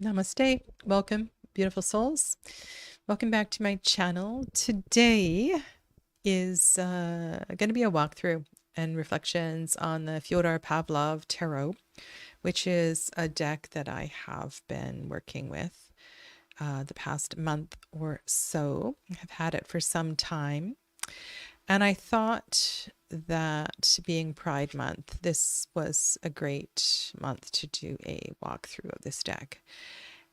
Namaste. Welcome, beautiful souls. Welcome back to my channel. Today is going to be a walkthrough and reflections on the Fyodor Pavlov Tarot, which is a deck that I have been working with the past month or so. I've had it for some time. And I thought that being Pride Month, this was a great month to do a walkthrough of this deck.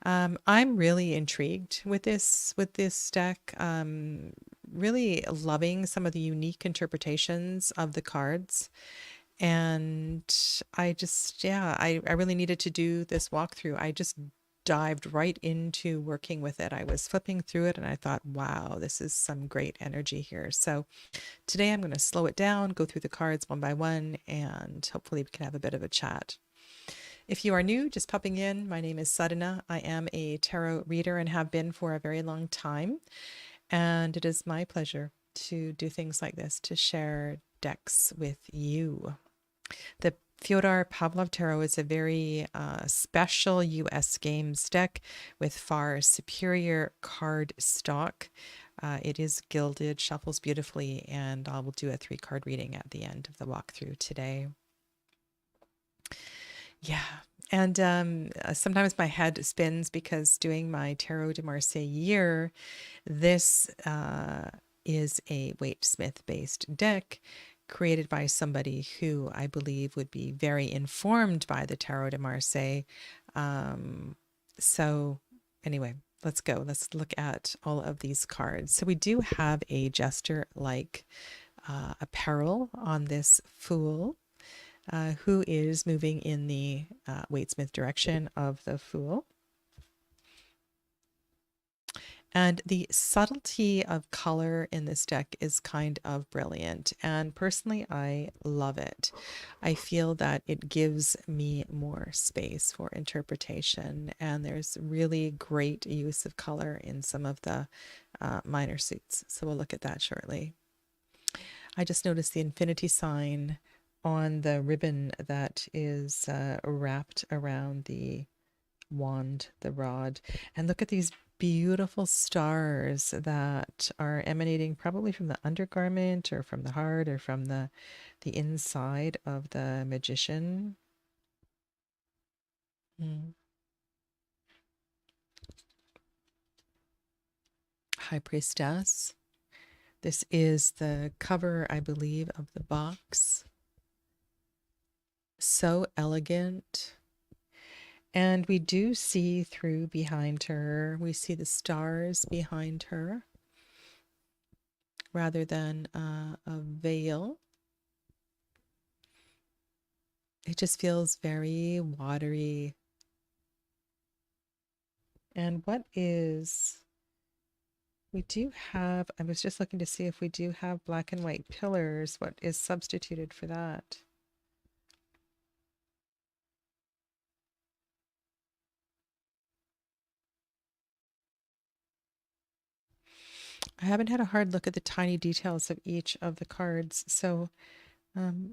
I'm really intrigued with this deck. Really loving some of the unique interpretations of the cards. And I really needed to do this walkthrough. I just dived right into working with it. I was flipping through it and I thought, wow, this is some great energy here. So today I'm going to slow it down, go through the cards one by one, and hopefully we can have a bit of a chat. If you are new, just popping in, my name is Sadhana. I am a tarot reader and have been for a very long time. And it is my pleasure to do things like this, to share decks with you. The Fyodor Pavlov Tarot is a very special US games deck with far superior card stock. It is gilded, shuffles beautifully, and I will do a 3-card reading at the end of the walkthrough today. Yeah. And sometimes my head spins because doing my Tarot de Marseille year, this is a Waite Smith-based deck created by somebody who I believe would be very informed by the Tarot de Marseille. So anyway, let's go. Let's look at all of these cards. So we do have a jester-like apparel on this Fool. Who is moving in the Waite Smith direction of the Fool. And the subtlety of color in this deck is kind of brilliant. And personally, I love it. I feel that it gives me more space for interpretation. And there's really great use of color in some of the minor suits. So we'll look at that shortly. I just noticed the infinity sign on the ribbon that is wrapped around the wand, the rod. And look at these beautiful stars that are emanating probably from the undergarment or from the heart or from the inside of the magician. High Priestess. This is the cover, I believe, of the box. So elegant. And we do see through behind her. We see the stars behind her rather than a veil. It just feels very watery. And what is... We do have... I was just looking to see if we do have black and white pillars. What is substituted for that? I haven't had a hard look at the tiny details of each of the cards, so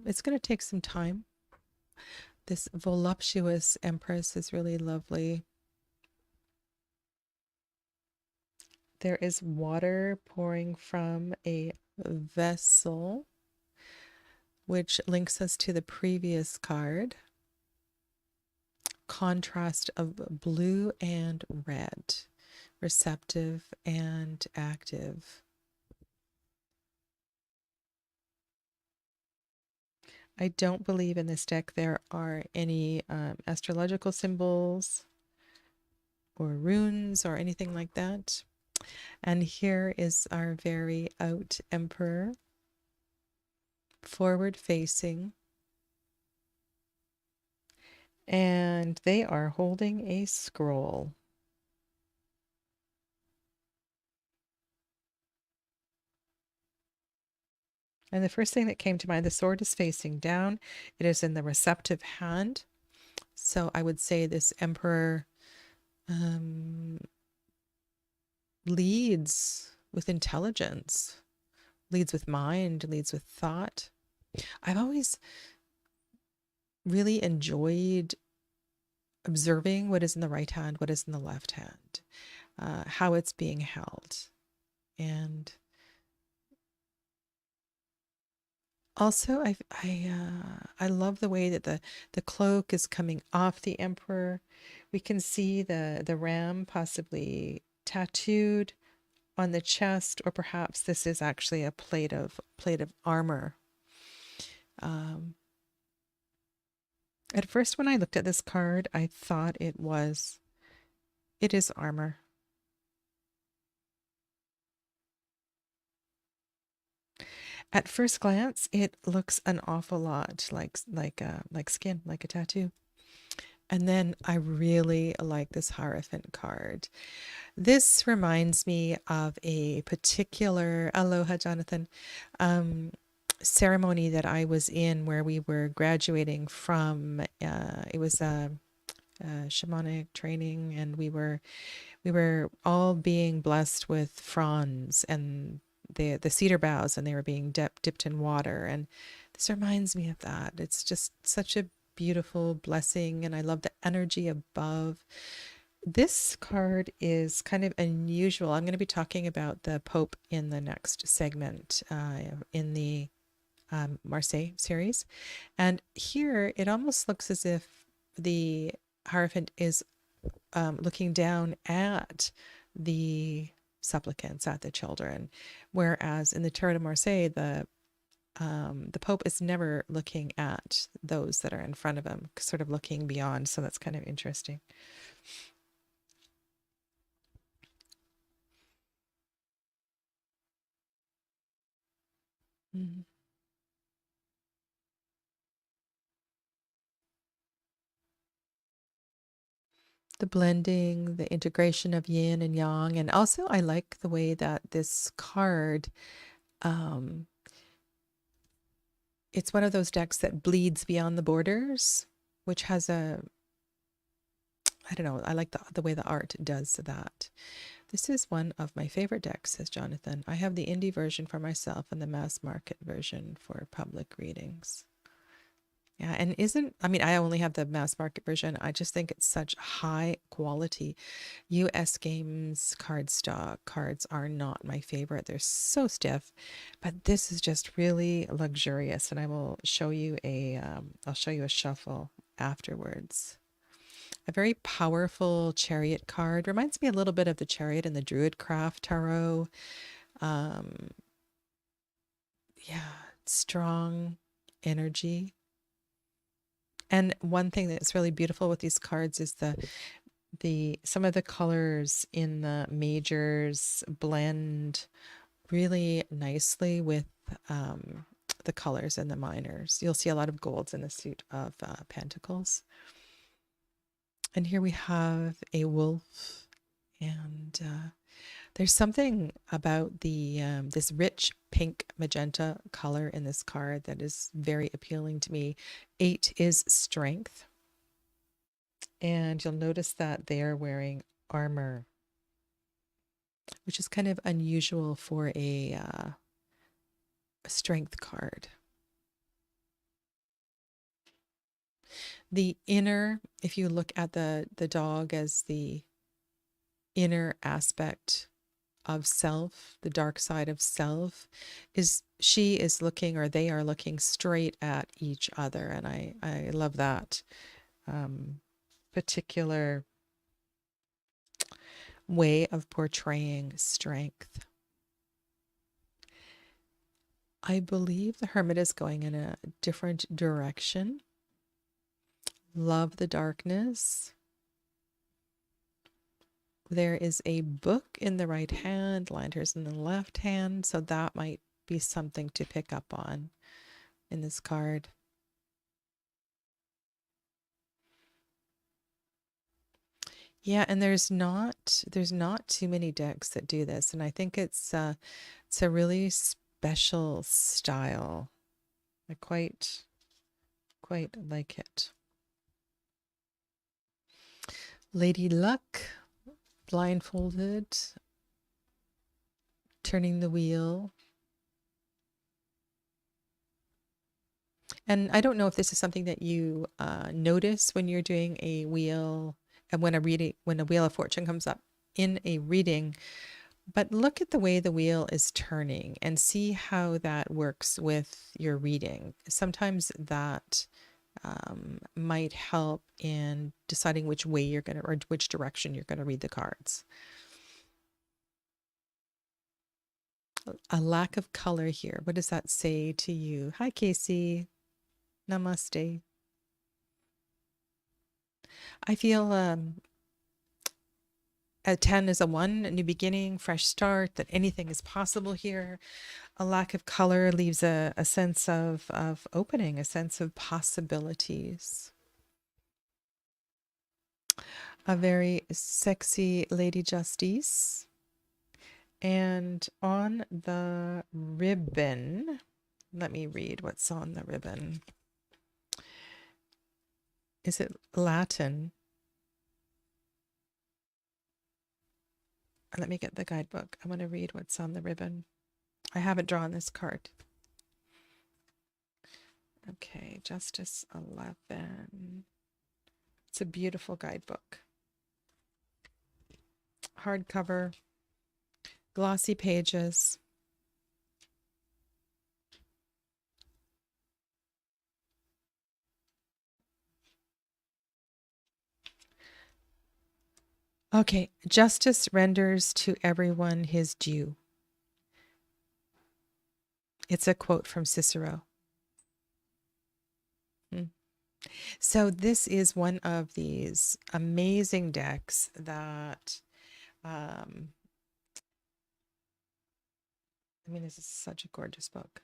it's going to take some time. This voluptuous Empress is really lovely. There is water pouring from a vessel, which links us to the previous card. Contrast of blue and red, receptive and active. I don't believe in this deck there are any astrological symbols or runes or anything like that. And here is our very out Emperor, forward facing. And they are holding a scroll. And the first thing that came to mind, the sword is facing down. It is in the receptive hand. So I would say this Emperor leads with intelligence, leads with mind, leads with thought. I've always really enjoyed observing what is in the right hand, what is in the left hand, how it's being held. And also, I love the way that the cloak is coming off the emperor. We can see the ram possibly tattooed on the chest, or perhaps this is actually a plate of armor. At first, when I looked at this card, I thought it is armor. At first glance, it looks an awful lot like skin, like a tattoo. And then I really like this Hierophant card. This reminds me of a particular, aloha, Jonathan, ceremony that I was in where we were graduating from. It was a shamanic training, and we were all being blessed with fronds and the cedar boughs, and they were being dipped in water. And this reminds me of that. It's just such a beautiful blessing, and I love the energy above. This card is kind of unusual. I'm going to be talking about the Pope in the next segment in the Marseille series. And here it almost looks as if the Hierophant is looking down at the supplicants, at the children, whereas in the Tarot de Marseille, the Pope is never looking at those that are in front of him, sort of looking beyond. So that's kind of interesting. Mm-hmm. The blending, the integration of yin and yang. And also I like the way that this card, it's one of those decks that bleeds beyond the borders, which has I don't know, I like the way the art does that. This is one of my favorite decks, says Jonathan. I have the indie version for myself and the mass market version for public readings. Yeah, and I only have the mass market version. I just think it's such high quality. US Games cardstock cards are not my favorite. They're so stiff, but this is just really luxurious. And I will show you I'll show you a shuffle afterwards. A very powerful Chariot card. Reminds me a little bit of the Chariot in the Druidcraft Tarot. Yeah, strong energy. And one thing that's really beautiful with these cards is some of the colors in the majors blend really nicely with the colors in the minors. You'll see a lot of golds in the suit of Pentacles. And here we have a wolf, and there's something about the this rich pink magenta color in this card that is very appealing to me. 8 is strength. And you'll notice that they are wearing armor, which is kind of unusual for a strength card. The inner, if you look at the dog as the inner aspect of self, the dark side of self, she is looking, or they are looking straight at each other. And I love that particular way of portraying strength. I believe the Hermit is going in a different direction. Love the darkness. There is a book in the right hand, lanterns in the left hand, so that might be something to pick up on in this card. Yeah, and there's not too many decks that do this, and I think it's a really special style. I quite like it. Lady Luck, blindfolded, turning the wheel. And I don't know if this is something that you notice when you're doing a wheel, and when a wheel of fortune comes up in a reading, but look at the way the wheel is turning and see how that works with your reading. Sometimes that might help in deciding which way you're going to, or which direction you're going to read the cards. A lack of color here. What does that say to you? Hi, Casey. Namaste. I feel a 10 is a 1, a new beginning, fresh start, that anything is possible here. A lack of color leaves a sense of opening, a sense of possibilities. A very sexy Lady Justice. And on the ribbon, let me read what's on the ribbon. Is it Latin? Let me get the guidebook. I want to read what's on the ribbon. I haven't drawn this card. Okay, Justice 11. It's a beautiful guidebook. Hardcover, glossy pages. Okay, justice renders to everyone his due. It's a quote from Cicero. So this is one of these amazing decks that, I mean, this is such a gorgeous book.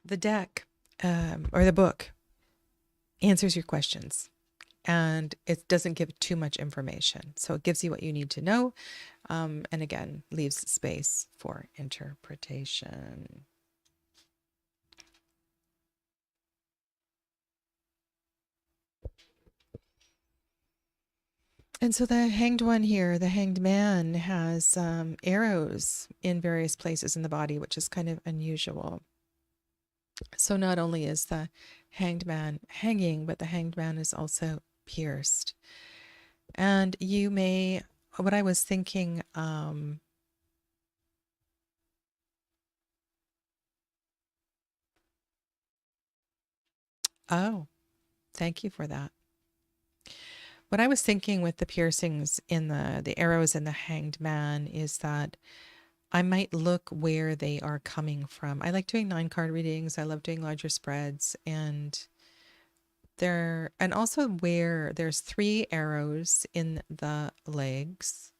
The deck, or the book, answers your questions, and it doesn't give too much information. So it gives you what you need to know, and again, leaves space for interpretation. And so the hanged one here, the hanged man, has arrows in various places in the body, which is kind of unusual. So not only is the hanged man hanging, but the hanged man is also pierced. And you may, what I was thinking, oh, thank you for that. What I was thinking with the piercings in the arrows in the hanged man is that I might look where they are coming from. I like doing 9-card readings. I love doing larger spreads, and also where there's 3 arrows in the legs.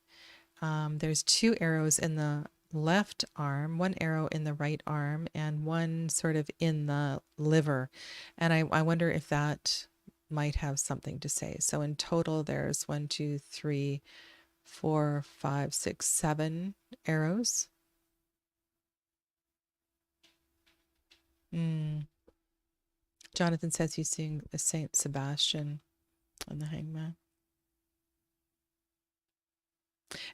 There's 2 arrows in the left arm, 1 arrow in the right arm, and 1 sort of in the liver. And I wonder if that might have something to say. So in total, there's 1, 2, 3, 4, 5, 6, 7 arrows. Jonathan says he's seeing a Saint Sebastian on the hangman.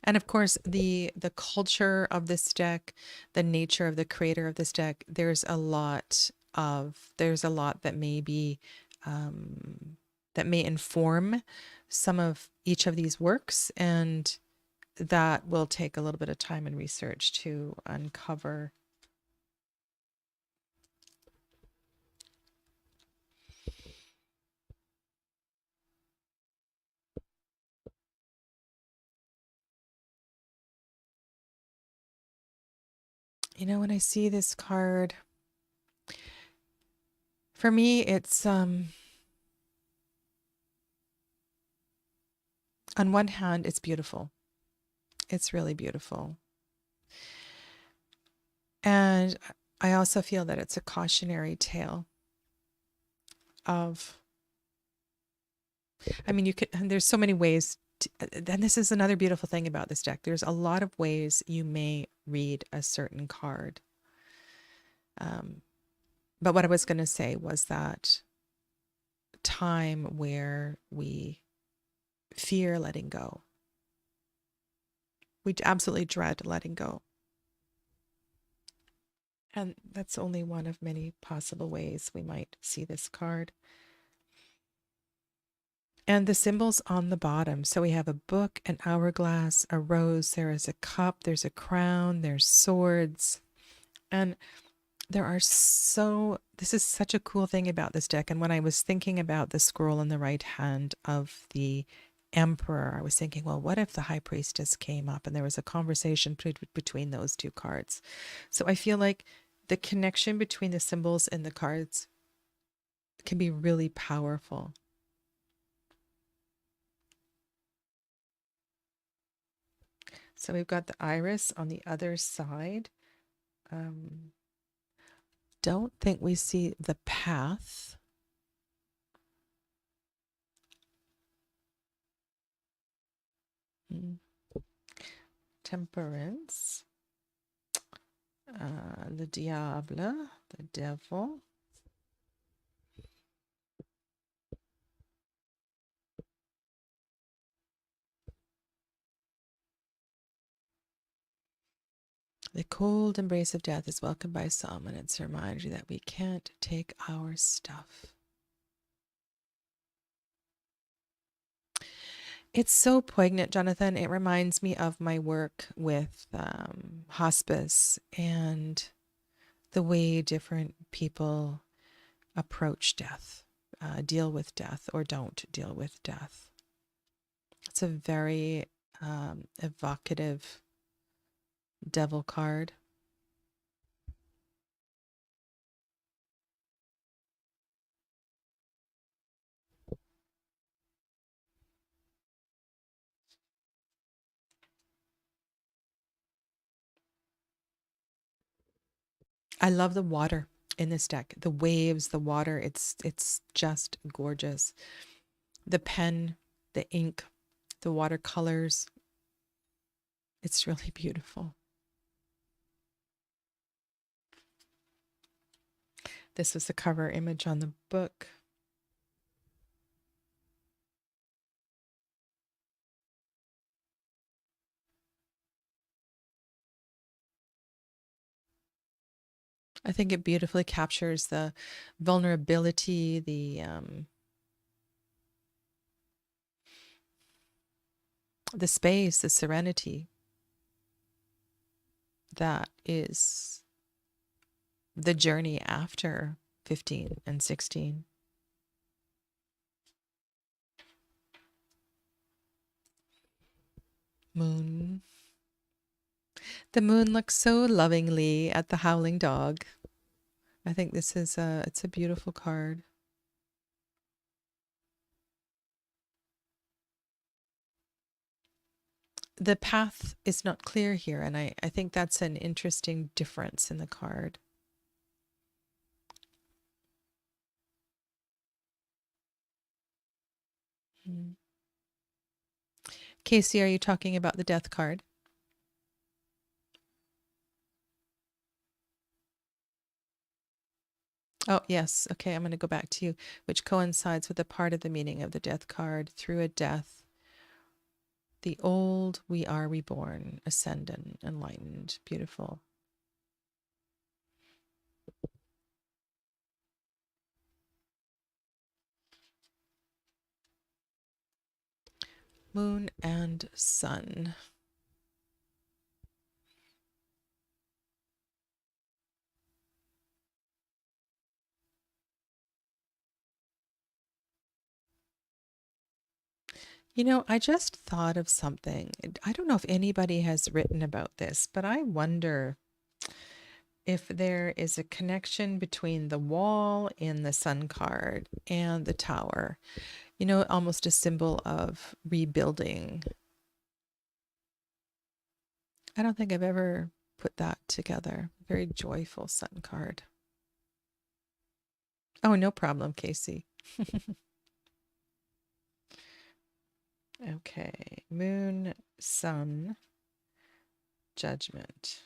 And of course, the culture of this deck, the nature of the creator of this deck, there's a lot that may be that may inform some of each of these works, and that will take a little bit of time and research to uncover. You know, when I see this card, for me, it's on one hand, it's beautiful. It's really beautiful. And I also feel that it's a cautionary tale of, I mean, there's so many ways and this is another beautiful thing about this deck. There's a lot of ways you may read a certain card. But what I was going to say was that time where we fear letting go. We absolutely dread letting go. And that's only one of many possible ways we might see this card. And the symbols on the bottom. So we have a book, an hourglass, a rose, there is a cup, there's a crown, there's swords. And this is such a cool thing about this deck. And when I was thinking about the scroll in the right hand of the Emperor, I was thinking, well, what if the High Priestess came up? And there was a conversation between those two cards. So I feel like the connection between the symbols and the cards can be really powerful. So we've got the iris on the other side. Don't think we see the path. Temperance. Le diable, the devil. The cold embrace of death is welcomed by some, and it's a reminder that we can't take our stuff. It's so poignant, Jonathan. It reminds me of my work with hospice and the way different people approach death, deal with death, or don't deal with death. It's a very evocative devil card. I love the water in this deck. The waves, the water, it's just gorgeous. The pen, the ink, the watercolors. It's really beautiful. This was the cover image on the book. I think it beautifully captures the vulnerability, the space, the serenity that is the journey after 15 and 16. Moon. The moon looks so lovingly at the howling dog. I think this is it's a beautiful card. The path is not clear here, and I think that's an interesting difference in the card. Casey, are you talking about the death card? Oh, yes. Okay, I'm going to go back to you, which coincides with a part of the meaning of the death card. Through a death, the old, we are reborn, ascendant, enlightened. Beautiful. Moon and sun. You know, I just thought of something. I don't know if anybody has written about this, but I wonder if there is a connection between the wall in the sun card and the tower. You know, almost a symbol of rebuilding. I don't think I've ever put that together. Very joyful sun card. Oh, no problem, Casey. Okay, moon, sun, judgment.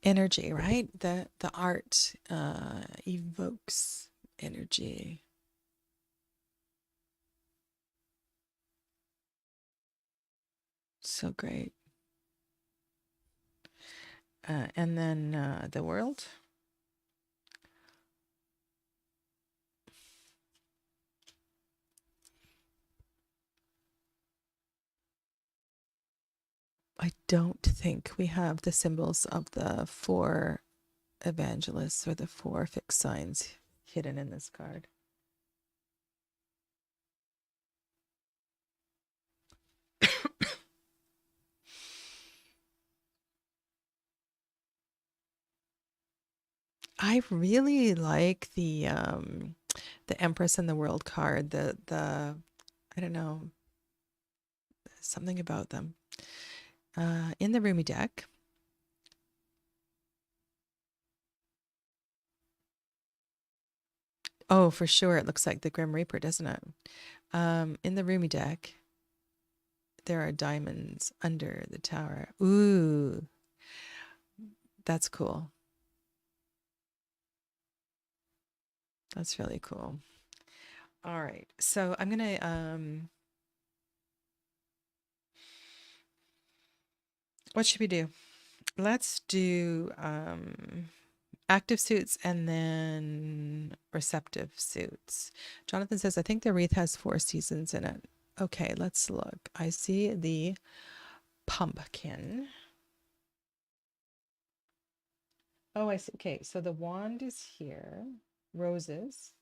Energy, right? The art evokes energy. So great. And then the world. I don't think we have the symbols of the 4 evangelists or the 4 fixed signs hidden in this card. I really like the Empress and the World card. The I don't know, something about them. In the Rumi deck, oh, for sure, it looks like the Grim Reaper, doesn't it? In the Rumi deck, there are diamonds under the tower. Ooh, that's cool. That's really cool. All right, so I'm gonna what should we do? Let's do active suits and then receptive suits. Jonathan says, I think the wreath has 4 seasons in it. Okay, let's look. I see the pumpkin. Oh, I see. Okay, so the wand is here. Roses.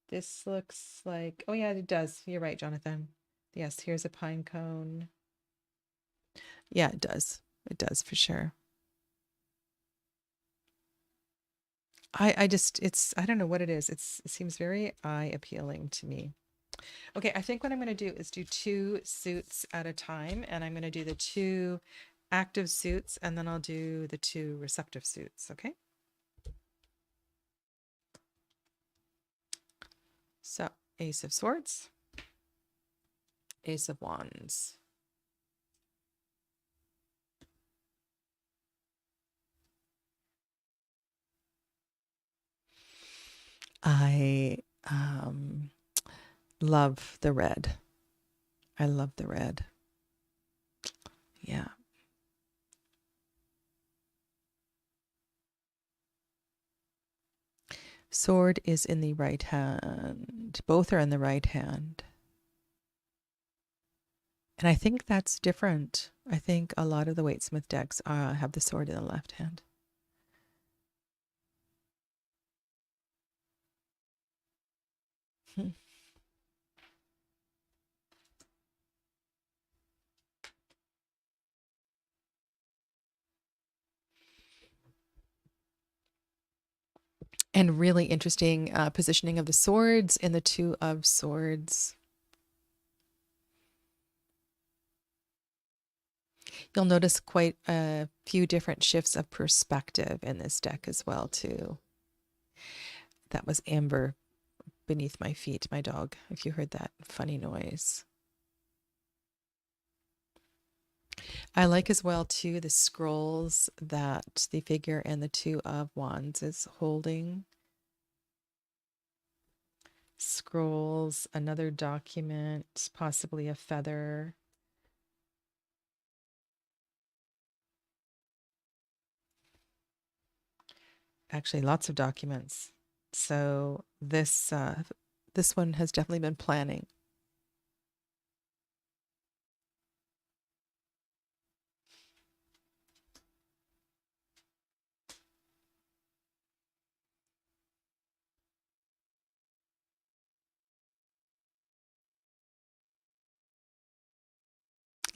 This looks like, oh yeah, it does. You're right, Jonathan. Yes, here's a pine cone. Yeah, it does. It does for sure. I just, I don't know what it is. It seems very eye appealing to me. Okay, I think what I'm going to do is do 2 suits at a time, and I'm going to do the 2 active suits, and then I'll do the 2 receptive suits, okay? So, Ace of Swords, Ace of Wands. I love the red. I love the red. Yeah. Sword is in the right hand. Both are in the right hand. And I think that's different. I think a lot of the Waite-Smith decks have the sword in the left hand. And really interesting positioning of the swords in the 2 of Swords. You'll notice quite a few different shifts of perspective in this deck as well, too. That was Amber beneath my feet, my dog, if you heard that funny noise. I like as well, too, the scrolls that the figure in the 2 of Wands is holding. Scrolls, another document, possibly a feather. Actually, lots of documents. So this one has definitely been planning.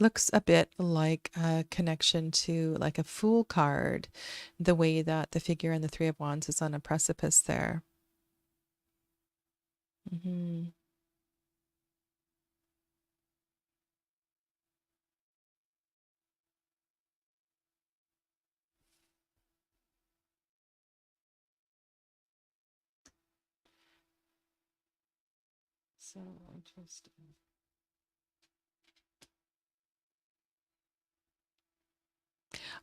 Looks a bit like a connection to like a Fool card, the way that the figure in the 3 of Wands is on a precipice there. Mm-hmm. So interesting.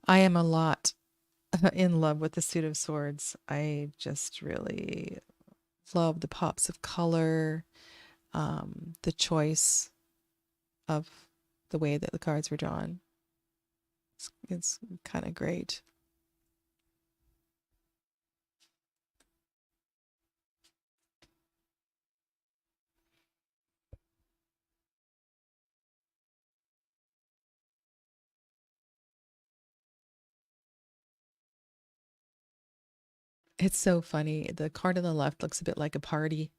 I am a lot in love with the suit of swords. I just really love the pops of color, the choice of the way that the cards were drawn. It's kind of great. It's so funny. The card on the left looks a bit like a party.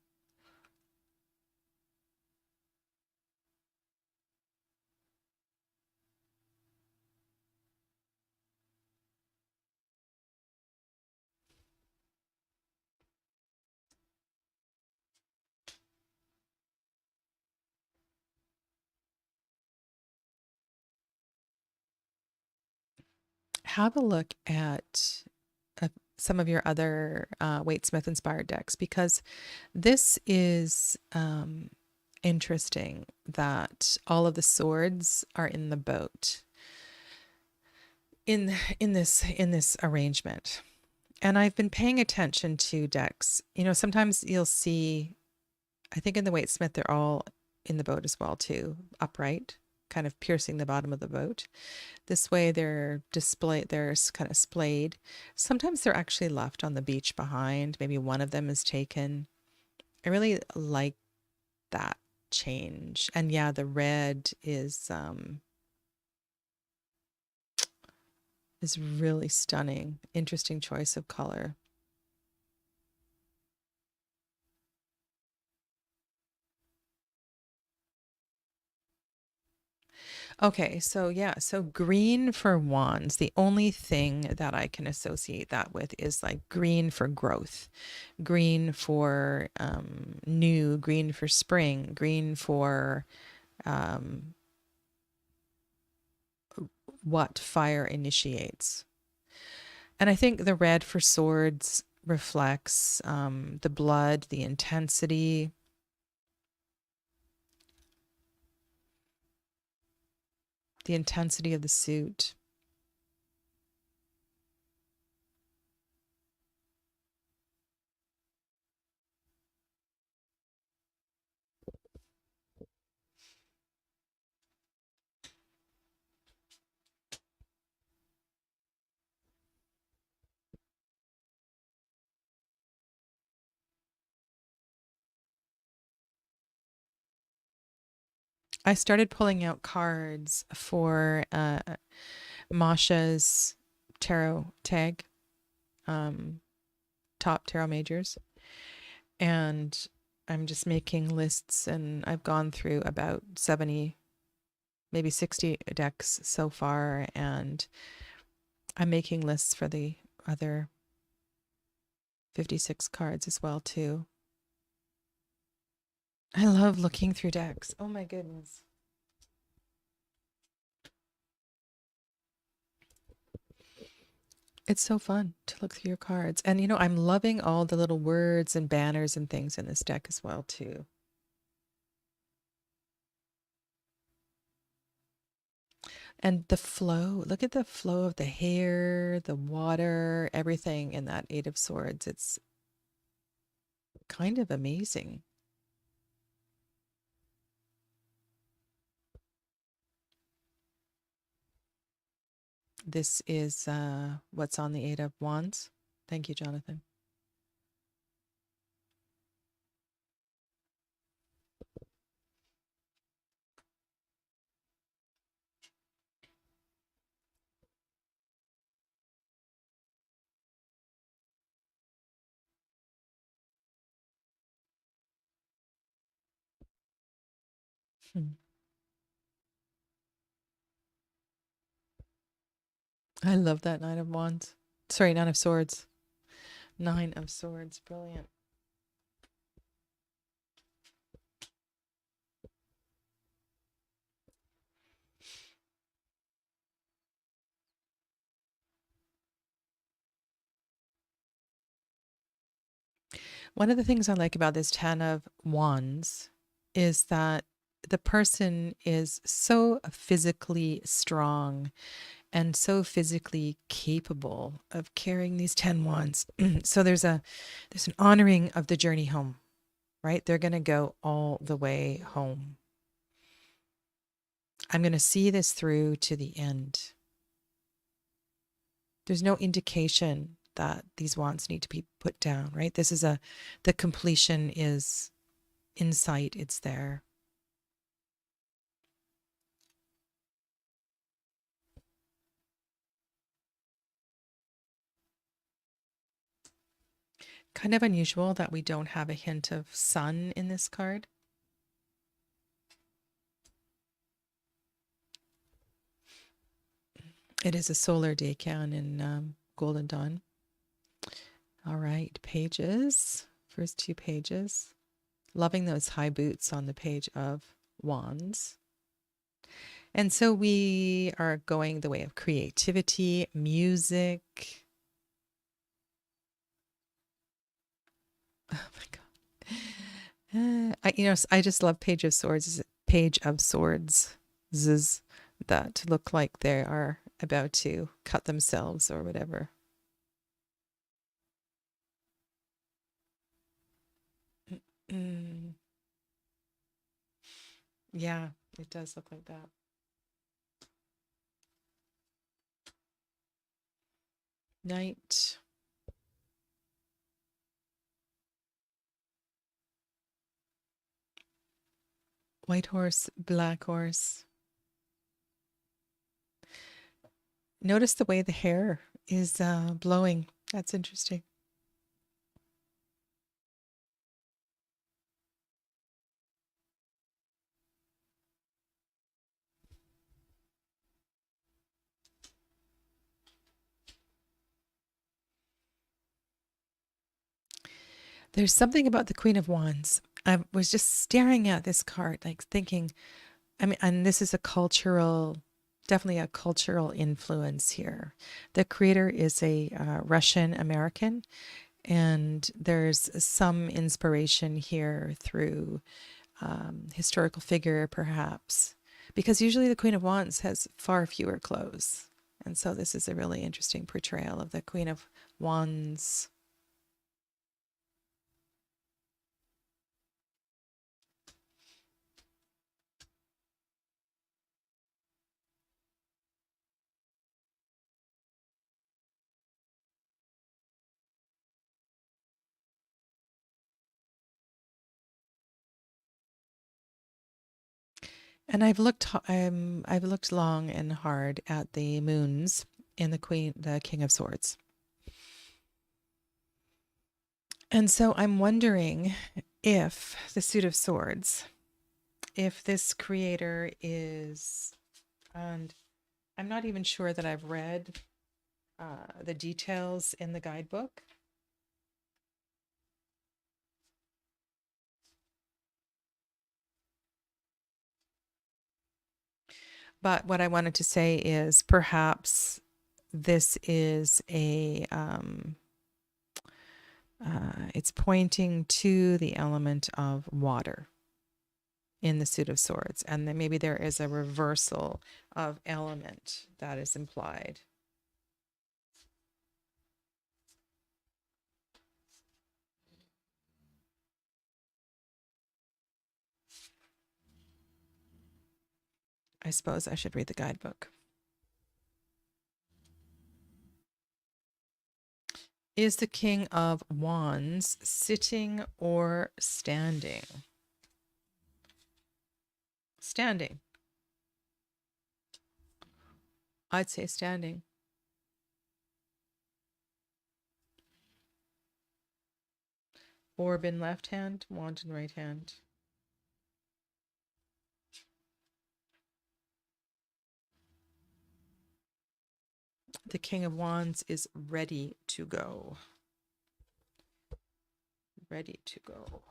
Have a look at some of your other Waite Smith inspired decks, because this is interesting that all of the swords are in the boat in this arrangement. And I've been paying attention to decks. You know, sometimes you'll see, I think in the Waite Smith, they're all in the boat as well too, upright, kind of piercing the bottom of the boat. This way they're displayed, they're kind of splayed. Sometimes they're actually left on the beach behind. Maybe one of them is taken. I really like that change. And yeah, the red is really stunning. Interesting choice of color. Okay, so yeah, so green for wands. The only thing that I can associate that with is like green for growth, green for new, green for spring, green for um, what fire initiates. And I think the red for swords reflects the blood, the intensity, of the suit. I started pulling out cards for Masha's tarot tag, top tarot majors. And I'm just making lists, and I've gone through about 70, maybe 60 decks so far. And I'm making lists for the other 56 cards as well, too. I love looking through decks. Oh my goodness. It's so fun to look through your cards. And, you know, I'm loving all the little words and banners and things in this deck as well, too. And the flow, look at the flow of the hair, the water, everything in that Eight of Swords. It's kind of amazing. This is what's on the Eight of Wands. Thank you, Jonathan. Hmm. I love that Nine of Wands. Sorry, Nine of Swords. Nine of Swords. Brilliant. One of the things I like about this Ten of Wands is that the person is so physically strong and so physically capable of carrying these 10 wands. So there's an honoring of the journey home, right? They're going to go all the way home. I'm going to see this through to the end. There's no indication that these wands need to be put down, right? This is the completion is in sight. It's there. Kind of unusual that we don't have a hint of sun in this card. It is a solar decan in Golden Dawn. All right, pages. First two pages. Loving those high boots on the page of wands. And so we are going the way of creativity, music. Oh my God. I just love Page of Swords. Page of Swords that look like they are about to cut themselves or whatever. Yeah, it does look like that. Knight. White horse, black horse. Notice the way the hair is blowing. That's interesting. There's something about the Queen of Wands. I was just staring at this card, like thinking, I mean, and this is definitely a cultural influence here. The creator is a Russian American, and there's some inspiration here through historical figure, perhaps, because usually the Queen of Wands has far fewer clothes. And so this is a really interesting portrayal of the Queen of Wands. And I've looked long and hard at the moons in the King of Swords. And so I'm wondering if the Suit of Swords, if this creator is, and I'm not even sure that I've read the details in the guidebook. But what I wanted to say is perhaps this is it's pointing to the element of water in the Suit of Swords. And then maybe there is a reversal of element that is implied. I suppose I should read the guidebook. Is the King of Wands sitting or standing? Standing. I'd say standing. Orb in left hand, wand in right hand. The King of Wands is ready to go. Ready to go.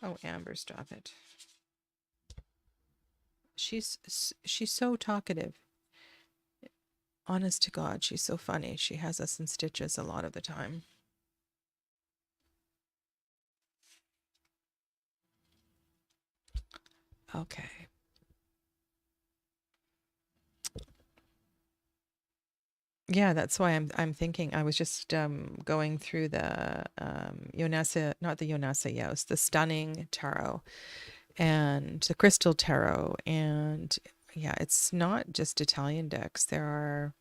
Oh, Amber, stop it. She's so talkative. Honest to God, she's so funny. She has us in stitches a lot of the time. Okay. Yeah, that's why I'm thinking. I was just going through the Yonasa, not the Yonasa Yos, the Stunning Tarot and the Crystal Tarot, and yeah, it's not just Italian decks. There are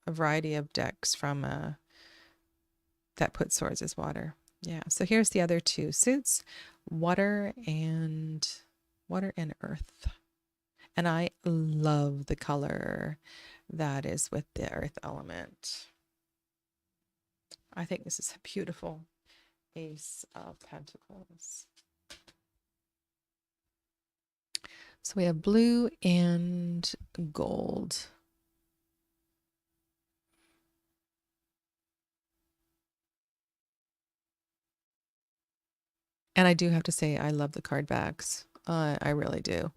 a variety of decks from that put swords as water. Yeah. So here's the other two suits, water and earth. And I love the color that is with the earth element. I think this is a beautiful Ace of Pentacles. So we have blue and gold. And I do have to say, I love the card backs. I really do.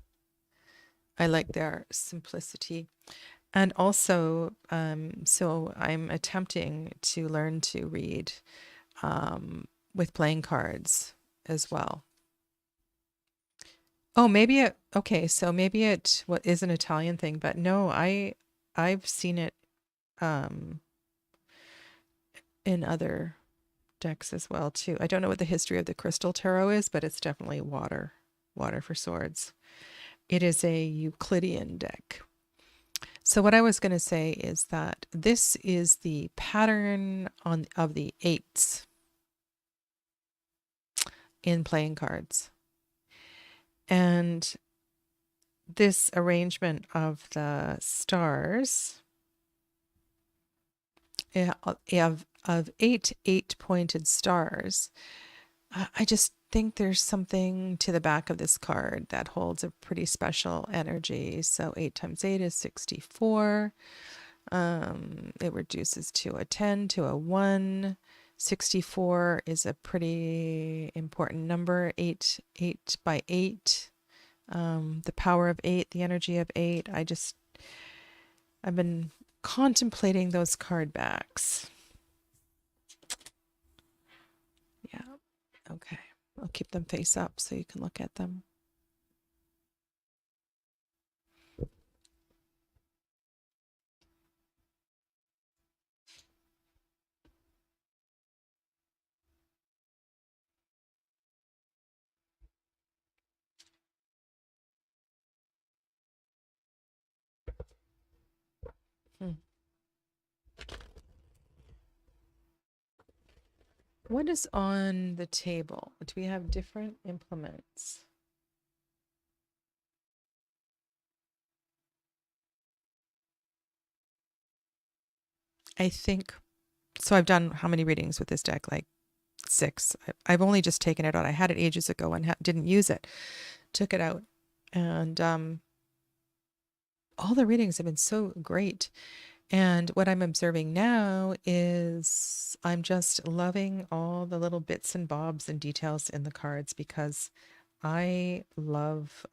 I like their simplicity. And also, so I'm attempting to learn to read with playing cards as well. Oh, maybe it, okay, so maybe it what is an Italian thing, but no, I've seen it in other decks as well too. I don't know what the history of the Crystal Tarot is, but it's definitely water for swords. It is a Euclidean deck. So what I was going to say is that this is the pattern of the eights in playing cards. And this arrangement of the stars of eight pointed stars, I just think there's something to the back of this card that holds a pretty special energy. So 8 times 8 is 64. It reduces to a 10, to a 1. 64 is a pretty important number. 8 by 8. The power of 8, the energy of 8. I've been contemplating those card backs. Yeah. Okay. I'll keep them face up so you can look at them. Hmm. What is on the table? Do we have different implements? I think so. I've done how many readings with this deck? Like 6. I've only just taken it out. I had it ages ago and didn't use it. Took it out, and all the readings have been so great. And what I'm observing now is I'm just loving all the little bits and bobs and details in the cards because I love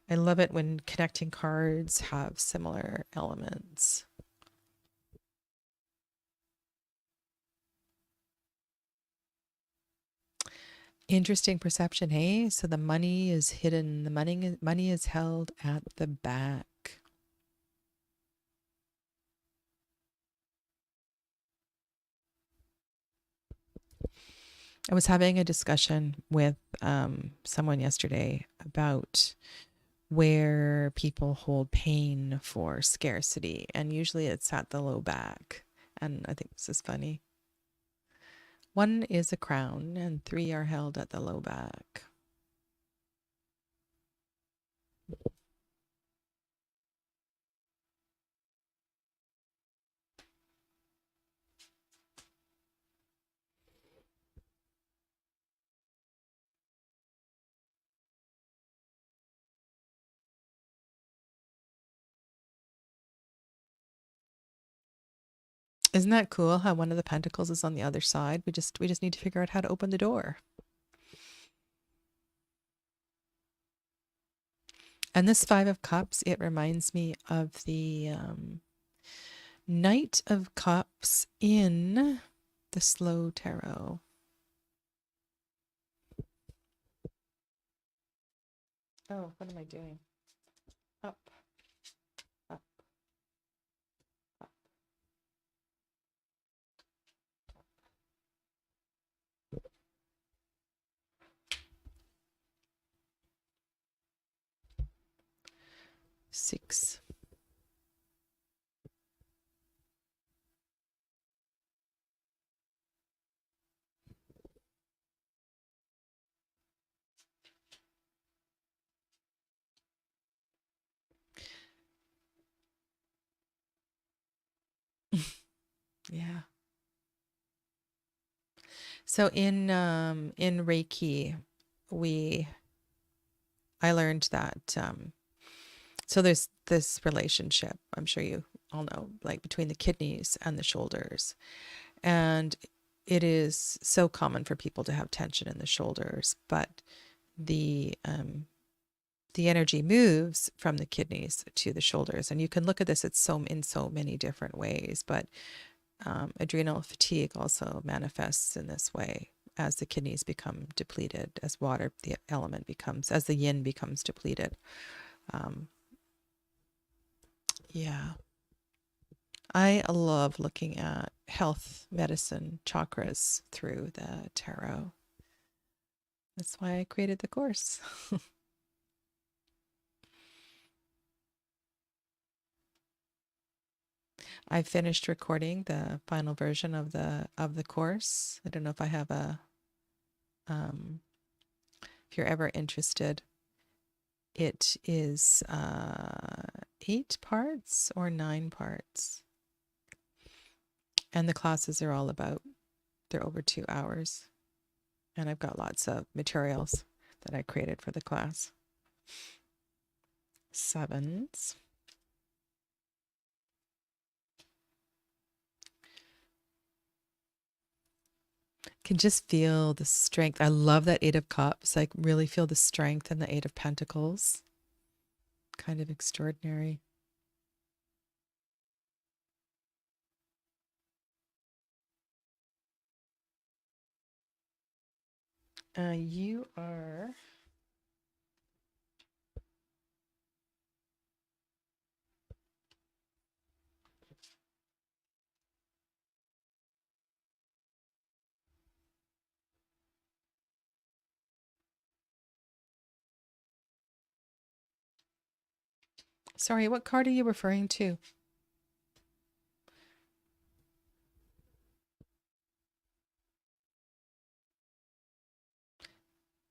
it when connecting cards have similar elements. Interesting perception, hey? So the money is hidden. The money is held at the back. I was having a discussion with someone yesterday about where people hold pain for scarcity, and usually it's at the low back. And I think this is funny. 1 is a crown, and 3 are held at the low back. Isn't that cool how one of the pentacles is on the other side? We just need to figure out how to open the door. And this 5 of Cups, it reminds me of the Knight of Cups in the Slow Tarot. Oh, what am I doing? Up, up, up. 6. Yeah. So in Reiki, I learned that so there's this relationship, I'm sure you all know, like between the kidneys and the shoulders. And it is so common for people to have tension in the shoulders, but the energy moves from the kidneys to the shoulders. And you can look at this in so many different ways, but adrenal fatigue also manifests in this way as the kidneys become depleted, as water, the element becomes, as the yin becomes depleted. Yeah. I love looking at health, medicine, chakras through the tarot. That's why I created the course. I finished recording the final version of the course. I don't know if I have a if you're ever interested. It is 8 parts or 9 parts. And the classes are all about, they're over 2 hours. And I've got lots of materials that I created for the class. 7s. Can just feel the strength. I love that 8 of Cups. I really feel the strength in the 8 of Pentacles. Kind of extraordinary. You are... Sorry, what card are you referring to?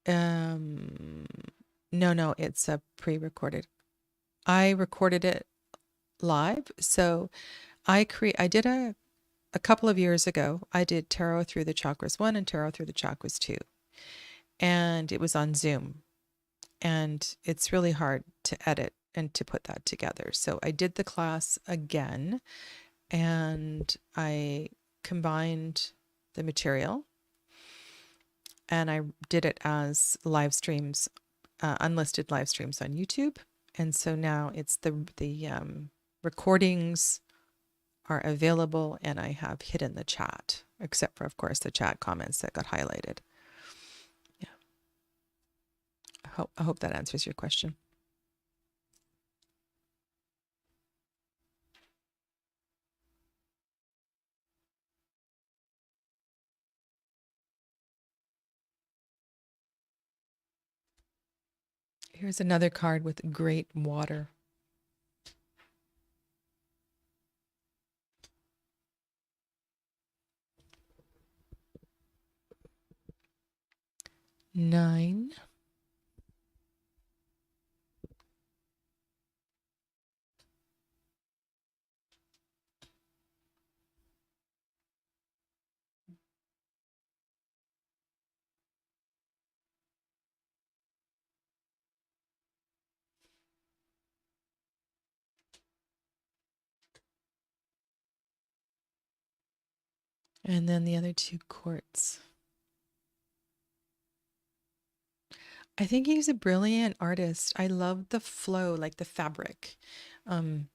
Um, no, it's a pre-recorded. I recorded it live. So I did a couple of years ago, I did Tarot Through the Chakras 1 and Tarot Through the Chakras 2. And it was on Zoom. And it's really hard to edit and to put that together. So I did the class again and I combined the material and I did it as live streams, unlisted live streams on YouTube. And so now it's the recordings are available and I have hidden the chat, except for, of course, the chat comments that got highlighted. Yeah. I hope that answers your question. Here's another card with great water. Nine. And then the other 2 quartz. I think he's a brilliant artist. I love the flow, like the fabric. I'm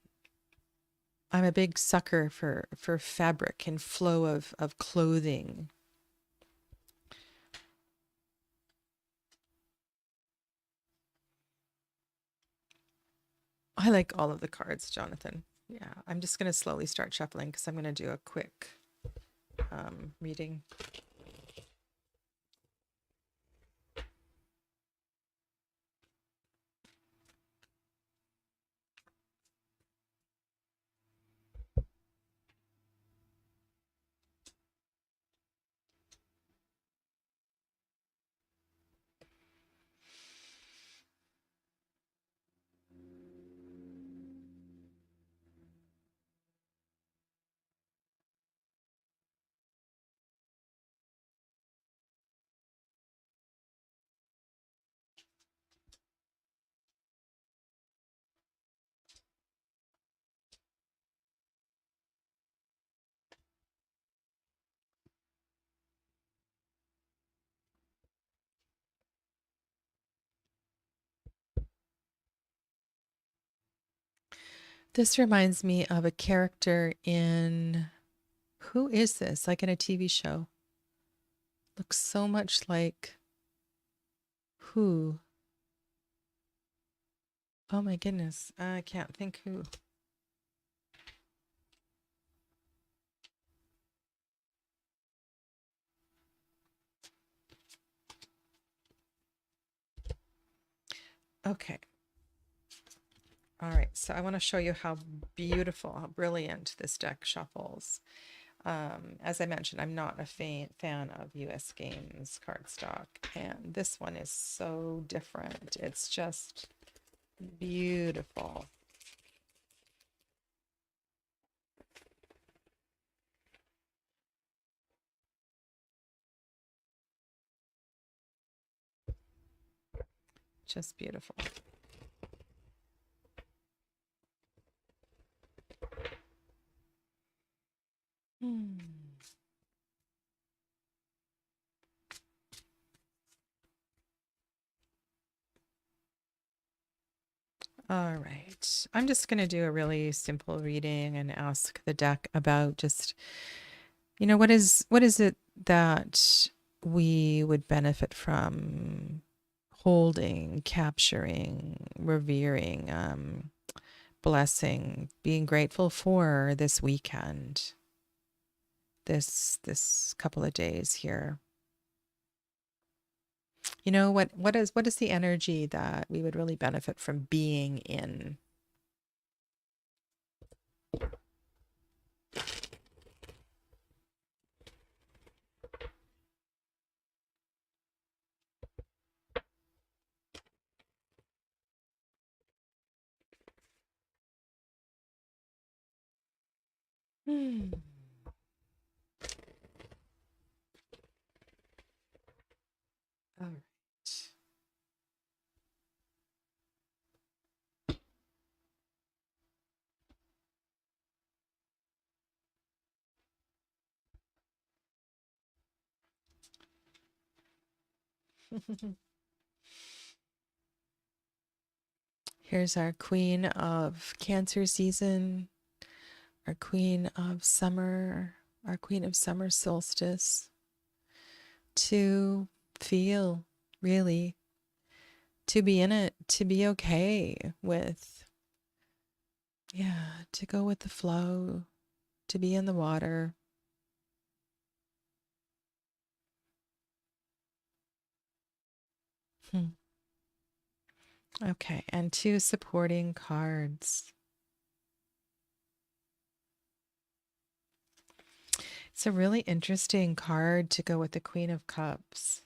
a big sucker for fabric and flow of clothing. I like all of the cards, Jonathan. Yeah, I'm just going to slowly start shuffling because I'm going to do a quick reading. This reminds me of a character in, who is this? Like in a TV show. Looks so much like who? Oh my goodness. I can't think who. Okay. All right. So I want to show you how beautiful, how brilliant this deck shuffles. As I mentioned, I'm not a fan of US Games cardstock, and this one is so different. It's just beautiful. Just beautiful. Hmm. All right. I'm just going to do a really simple reading and ask the deck about just, what is it that we would benefit from holding, capturing, revering, blessing, being grateful for this weekend, this couple of days here. What is the energy that we would really benefit from being in? Hmm. All right. Here's our queen of Cancer season, our queen of summer, our queen of summer solstice, to feel, really, to be in it, to be okay with, yeah, to go with the flow, to be in the water. Hmm. Okay, and two supporting cards. It's a really interesting card to go with the Queen of Cups.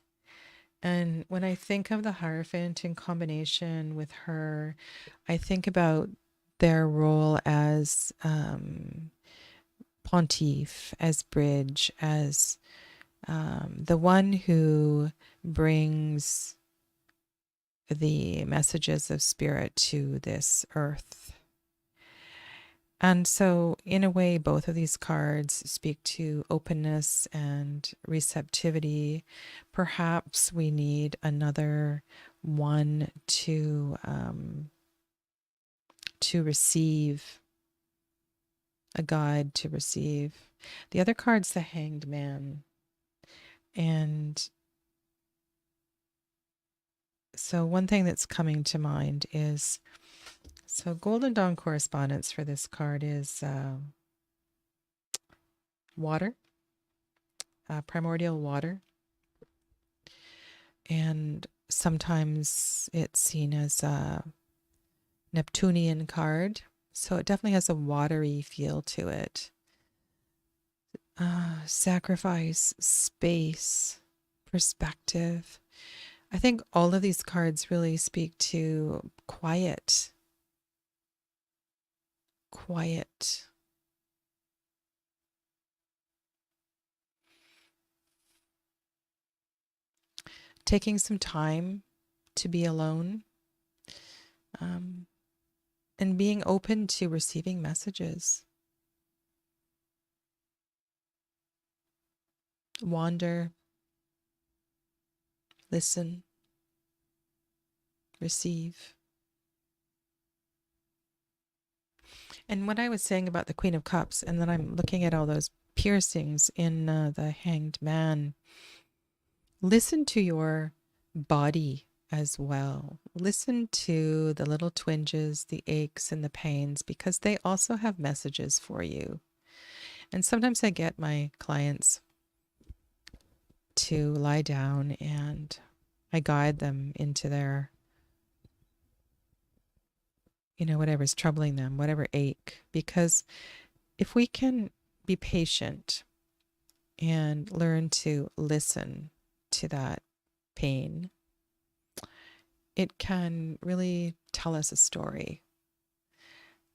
And when I think of the Hierophant in combination with her, I think about their role as pontiff, as bridge, as the one who brings the messages of spirit to this earth. And so, in a way, both of these cards speak to openness and receptivity. Perhaps we need another one to receive, a guide to receive. The other card's the Hanged Man. And so one thing that's coming to mind is So Golden Dawn correspondence for this card is water, primordial water. And sometimes it's seen as a Neptunian card. So it definitely has a watery feel to it. Sacrifice, space, perspective. I think all of these cards really speak to quiet. Quiet. Taking some time to be alone. And being open to receiving messages. Wander. Listen. Receive. And what I was saying about the Queen of Cups, and then I'm looking at all those piercings in the Hanged Man. Listen to your body as well. Listen to the little twinges, the aches, and the pains, because they also have messages for you. And sometimes I get my clients to lie down and I guide them into their, whatever's troubling them, whatever ache. Because if we can be patient and learn to listen to that pain, it can really tell us a story.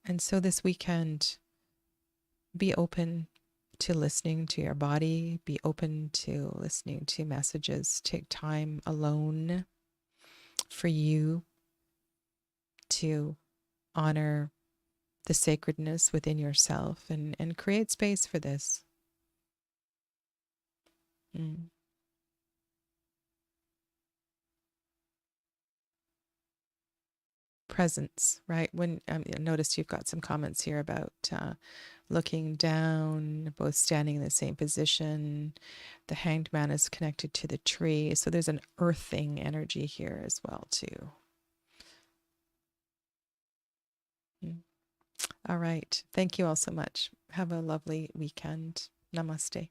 And so this weekend, be open to listening to your body, be open to listening to messages, take time alone for you to honor the sacredness within yourself and create space for this. Presence, right? When notice you've got some comments here about looking down, both standing in the same position. The Hanged Man is connected to the tree, so there's an earthing energy here as well too. All right. Thank you all so much. Have a lovely weekend. Namaste.